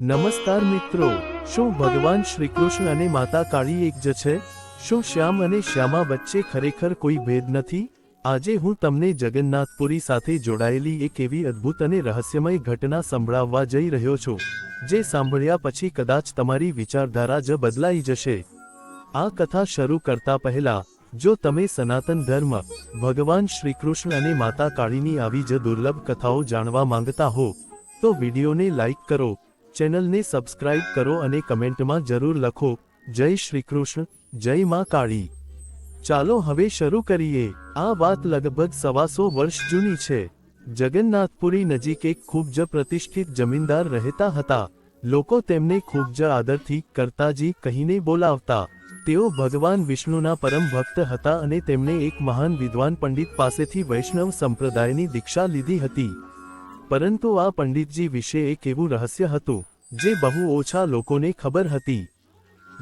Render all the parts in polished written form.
નમસ્કાર મિત્રો, શું ભગવાન શ્રીકૃષ્ણ અને માતા કાળી એક જ છે? શું શ્યામ અને શ્યામા વચ્ચે ખરેખર કોઈ ભેદ નથી? આજે હું તમને જગન્નાથપુરી સાથે જોડાયેલી એક એવી અદ્ભુત અને રહસ્યમય ઘટના સંભળાવવા જઈ રહ્યો છું, જે સાંભળ્યા પછી કદાચ તમારી વિચારધારા જ બદલાઈ જશે। આ કથા શરૂ કરતા પહેલા, જો તમે સનાતન ધર્મ, ભગવાન શ્રીકૃષ્ણ અને માતા કાળીની આવી જ દુર્લભ કથાઓ જાણવા માંગતા હો, તો વિડીયોને લાઈક કરો, ચેનલને સબસ્ક્રાઇબ કરો અને કમેન્ટમાં જરૂર લખો, જય શ્રી કૃષ્ણ, જય માં કાળી। ચાલો હવે શરૂ કરીએ। આ વાત લગભગ 125 વર્ષ જૂની છે। જગન્નાથપુરી નજીક એક ખૂબ જ પ્રતિષ્ઠિત જમીનદાર રહેતા હતા। લોકો તેમને ખૂબ જ આદરથી કરતાજી કહીને બોલાવતા। તેઓ ભગવાન વિષ્ણુના પરમ ભક્ત હતા અને તેમણે એક મહાન વિદ્વાન પંડિત પાસેથી વૈષ્ણવ સંપ્રદાયની દીક્ષા લીધી હતી। પરંતુ આ પંડિતજી વિશે એક એવું રહસ્ય હતું, જે બહુ ઓછા લોકોને ખબર હતી।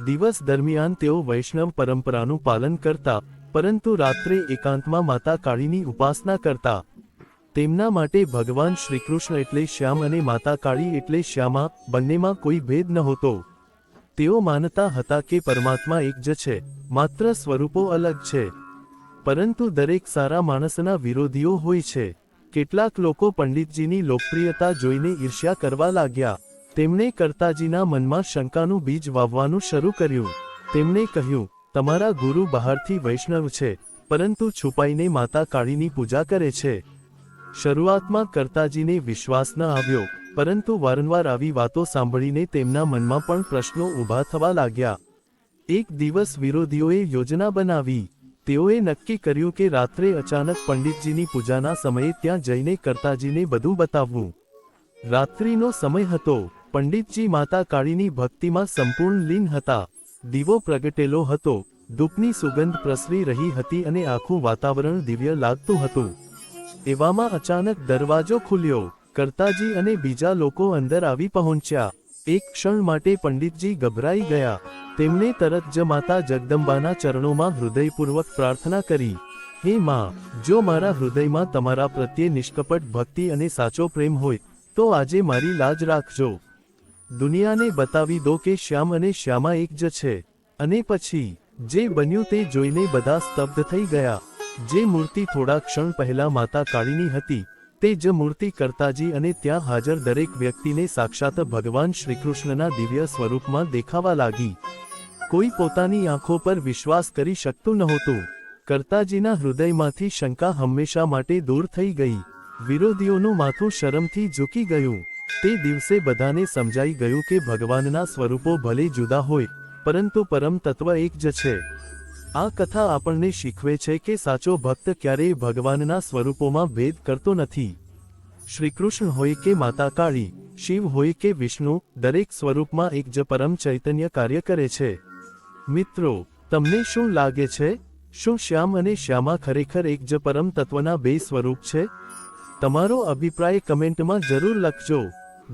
દિવસ દરમિયાન તેઓ વૈષ્ણવ પરંપરાનું પાલન કરતા, પરંતુ રાત્રે એકાંતમાં માતા કાળીની ઉપાસના કરતા। તેમના માટે ભગવાન શ્રીકૃષ્ણ એટલે શ્યામ અને માતા કાળી એટલે શ્યામા, બંનેમાં કોઈ ભેદ નહોતો। તેઓ માનતા હતા કે પરમાત્મા એક જ છે, માત્ર સ્વરૂપો અલગ છે। પરંતુ દરેક સારા માણસના વિરોધીઓ હોય છે। કેટલાક લોકો પંડિતજીની લોકપ્રિયતા જોઈને ઈર્ષ્યા કરવા લાગ્યા। તેમણે કરતાજીના મનમાં શંકાનું બીજ વાવવાનું શરૂ કર્યું। તેમણે કહ્યું, તમારા ગુરુ બહારથી વૈષ્ણવ છે, પરંતુ છુપાઈને માતા કાળીની પૂજા કરે છે। શરૂઆતમાં કરતાજીને વિશ્વાસ ન આવ્યો, પરંતુ વારંવાર આવી વાતો સાંભળીને તેમના મનમાં પણ પ્રશ્નો ઊભા થવા લાગ્યા। એક દિવસ વિરોધીઓએ યોજના બનાવી। તેઓએ નક્કી કર્યું કે રાત્રે અચાનક પંડિતજીની પૂજાના સમયે ત્યાં જઈને કરતાજીને બધું બતાવવું। રાત્રિનો સમય હતો। પંડિતજી માતા કાળીની ભક્તિમાં સંપૂર્ણ લીન હતા। દીવો પ્રગટેલો હતો, ધૂપની સુગંધ પ્રસરી રહી હતી અને આખું વાતાવરણ દિવ્ય લાગતું હતું। એવામાં અચાનક દરવાજો ખુલ્યો। કરતાજી અને બીજા લોકો અંદર આવી પહોંચ્યા। એક ક્ષણ માટે પંડિતજી ગભરાઈ ગયા। તેમણે તરત જ માતા જગદંબાના ચરણોમાં હૃદયપૂર્વક પ્રાર્થના કરી, હે માં, જો મારા હૃદયમાં તમારા પ્રત્યે નિષ્કપટ ભક્તિ અને સાચો પ્રેમ હોય, તો આજે મારી લાજ રાખજો। દુનિયાને બતાવી દો કે શ્યામ અને શ્યામા એક જ છે। અને પછી જે બન્યું તે જોઈને બધા સ્તબ્ધ થઈ ગયા। જે મૂર્તિ થોડા ક્ષણ પહેલા માતા કાળીની હતી, તે જ મૂર્તિ કરતાજી અને ત્યાં હાજર દરેક વ્યક્તિને સાક્ષાત ભગવાન શ્રીકૃષ્ણના દિવ્ય સ્વરૂપમાં દેખાવા લાગી। કોઈ પોતાની આંખો પર વિશ્વાસ કરી શકતું નહોતું। કરતાજીના હૃદયમાંથી શંકા હંમેશા માટે દૂર થઈ ગઈ। વિરોધીઓનું માથું શરમથી ઝૂકી ગયું। તે દિવસે બધાને સમજાઈ ગયું કે ભગવાનના સ્વરૂપો ભલે જુદા હોય, પરંતુ પરમ તત્વ એક જ છે। આ કથા આપણને શીખવે છે કે સાચો ભક્ત ક્યારેય ભગવાનના સ્વરૂપોમાં ભેદ કરતો નથી। શ્રીકૃષ્ણ હોય કે માતા કાળી, શિવ હોય કે વિષ્ણુ, દરેક સ્વરૂપમાં એક જ પરમ ચૈતન્ય કાર્ય કરે છે। મિત્રો, તમને શું લાગે છે? શું શ્યામ અને શ્યામા ખરેખર એક જ પરમ તત્વના બે સ્વરૂપ છે? તમારો અભિપ્રાય કમેન્ટમાં જરૂર લખજો।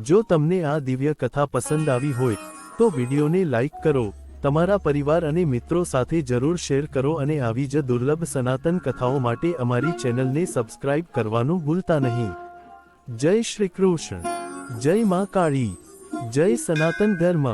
જો તમને આ દિવ્ય કથા પસંદ આવી હોય, તો વિડીયોને લાઈક કરો, તમારા પરિવાર અને મિત્રો સાથે જરૂર શેર કરો અને આવી જ દુર્લભ સનાતન કથાઓ માટે અમારી ચેનલને સબસ્ક્રાઇબ કરવાનું ભૂલતા નહીં। જય શ્રી કૃષ્ણ, જય માં કાળી, જય સનાતન ધર્મ।